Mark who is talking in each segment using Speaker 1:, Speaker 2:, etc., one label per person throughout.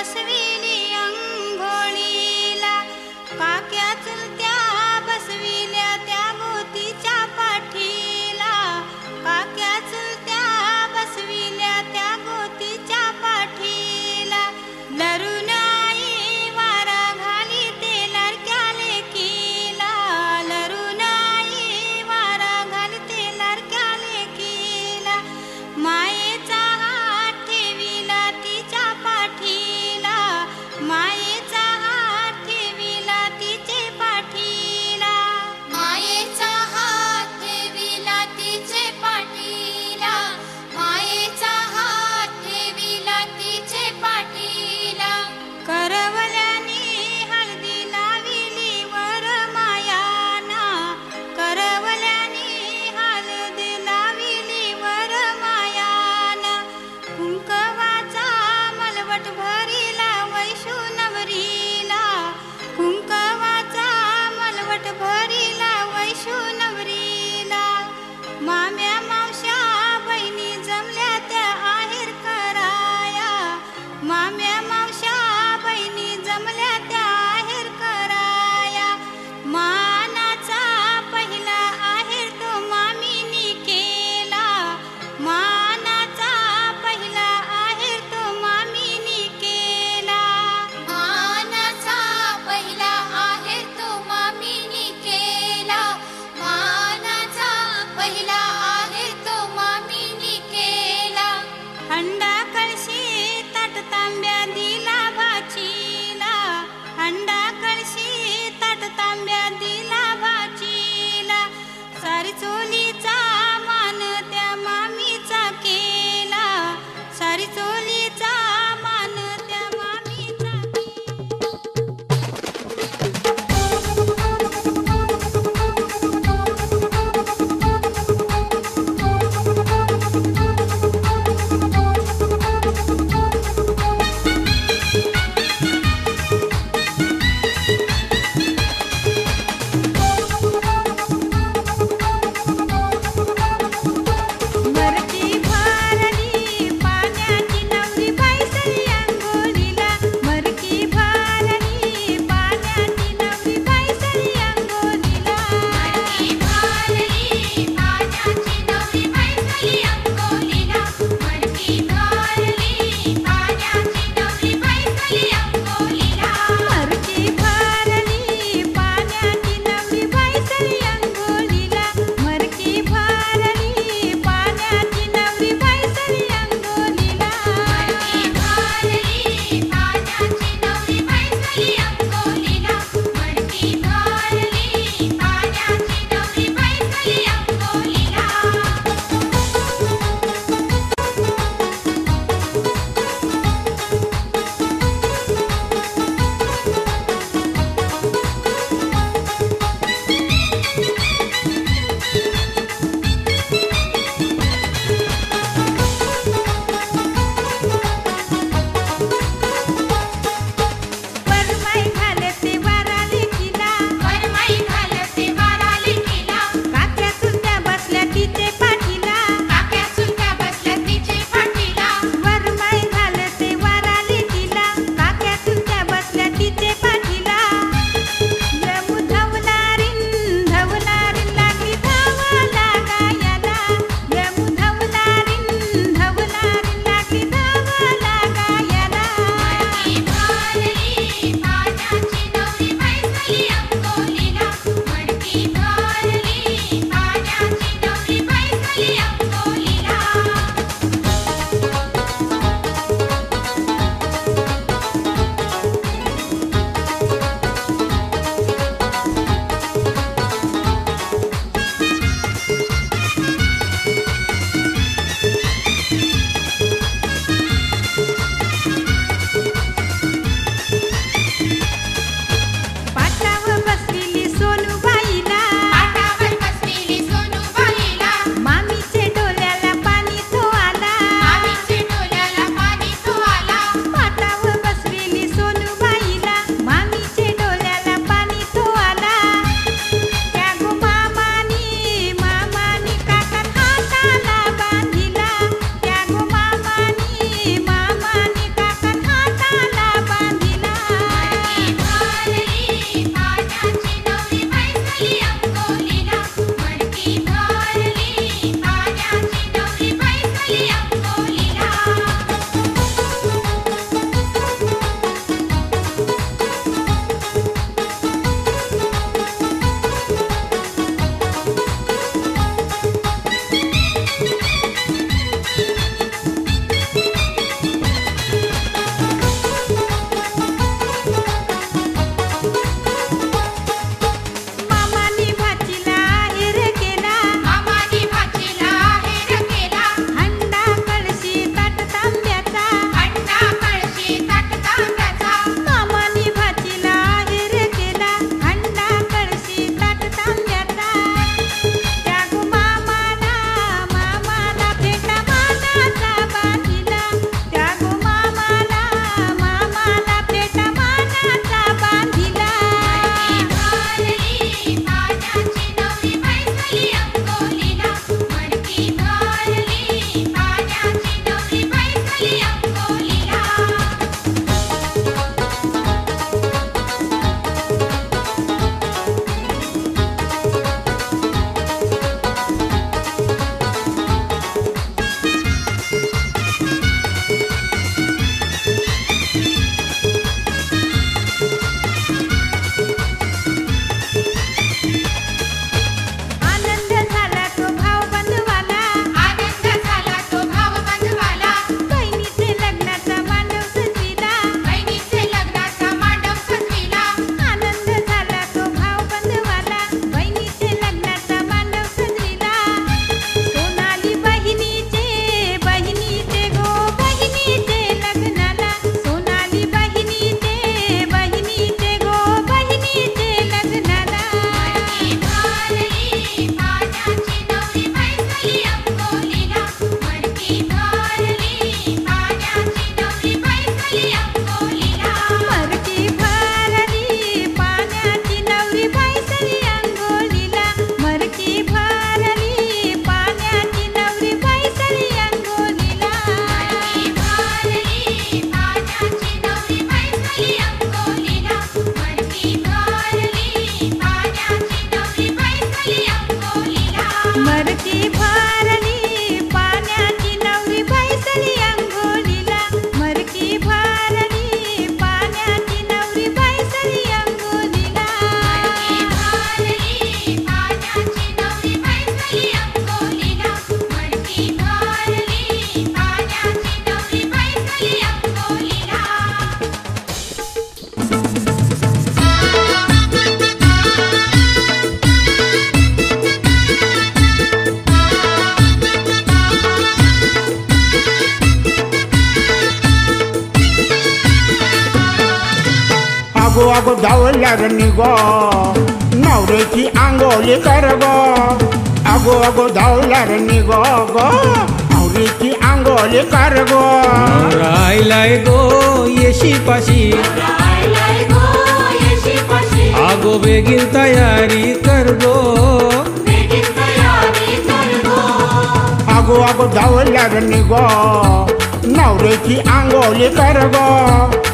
Speaker 1: बसविली अंघोळीला, काक्या चुलत्या बसविल्या त्या गोतीच्या पाठीला, काक्या चुलत्या बसविल्या त्या गोतीच्या पाठीला. लरून आई वारा घाली ते लाडक्या लेकीला, लरून आई वारा घाली ते लाडक्या लेकीला. मायेचा हात ठेविला तिच्या पाठीला, मायेचा हात ठेविला तिचे पाठीला.
Speaker 2: आगो आगो धावल्यार निगो नवऱ्याची आंघोळ कर गो आगो आगो धावल्यार निगो गो नवऱ्याची आंघोळ कर गो
Speaker 3: राहिलाय गो येशी पाशी आगो बेगीन तयारी कर गो
Speaker 2: आगो आगो धावल्यार निगो नवऱ्याची आंघोळ कर गो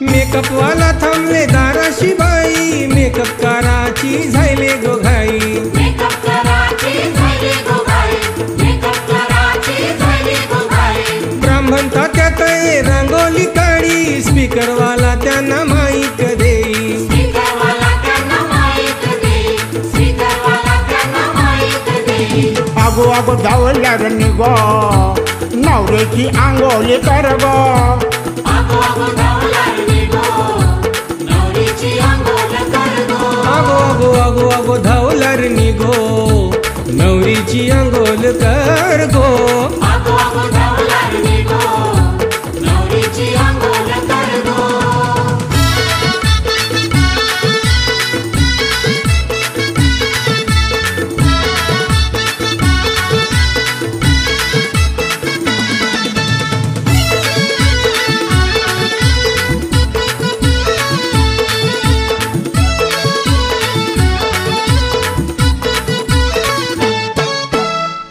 Speaker 3: मेकअप वाला थांबले दाराशी बाई मेकअप कराची झाले गो घाई ब्राह्मण तात्यात रांगोली काढी स्पीकर वाला त्यांना माईक देई
Speaker 2: आगो आगो धावल्यार निगो नवऱ्याची आंघोळ कर गो
Speaker 3: आगो आगो आगो धावल्यार निगो नवरीची आंघोळ कर गो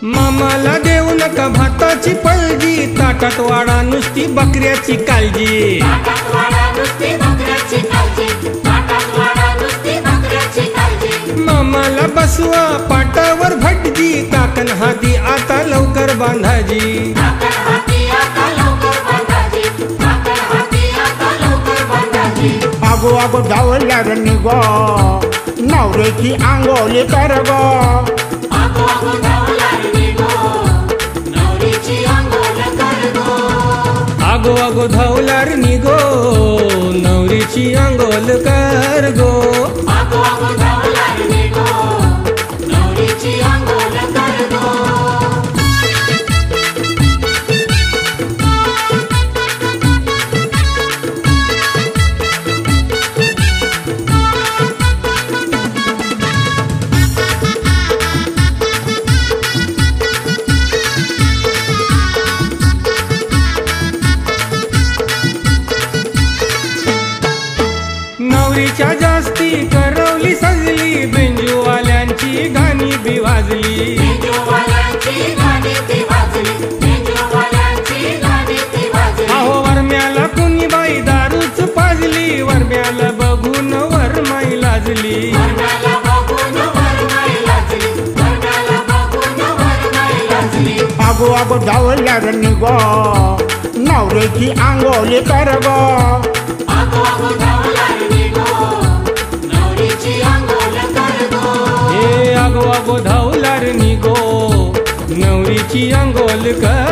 Speaker 3: मामाला देऊ नका भाताची पलजी ताटात वाडा नुसती बकऱ्याची काळजी मामाला बसवा पाटावर भटजी काकण हाती आता लवकर बांधाजी
Speaker 2: आगो आगो धावल्यार निगो नवऱ्याची आंघोळ कर गो
Speaker 3: आगो आगो धावल्यार निगो नवरीची आंघोळ कर गो नवरीच्या जास्ती करवली सजली बेंजूवाल्यांची गाणी बी वाजली अहो वरम्याला कुणी बाई दारूच पाजली वरम्याला बघून वरमाई लाजली
Speaker 2: आगो आगो धावल्यार निगो नवऱ्याची आंघोळ कर गो
Speaker 3: आगो आगो धावल्यार निगो नवरीची आंघोळ कर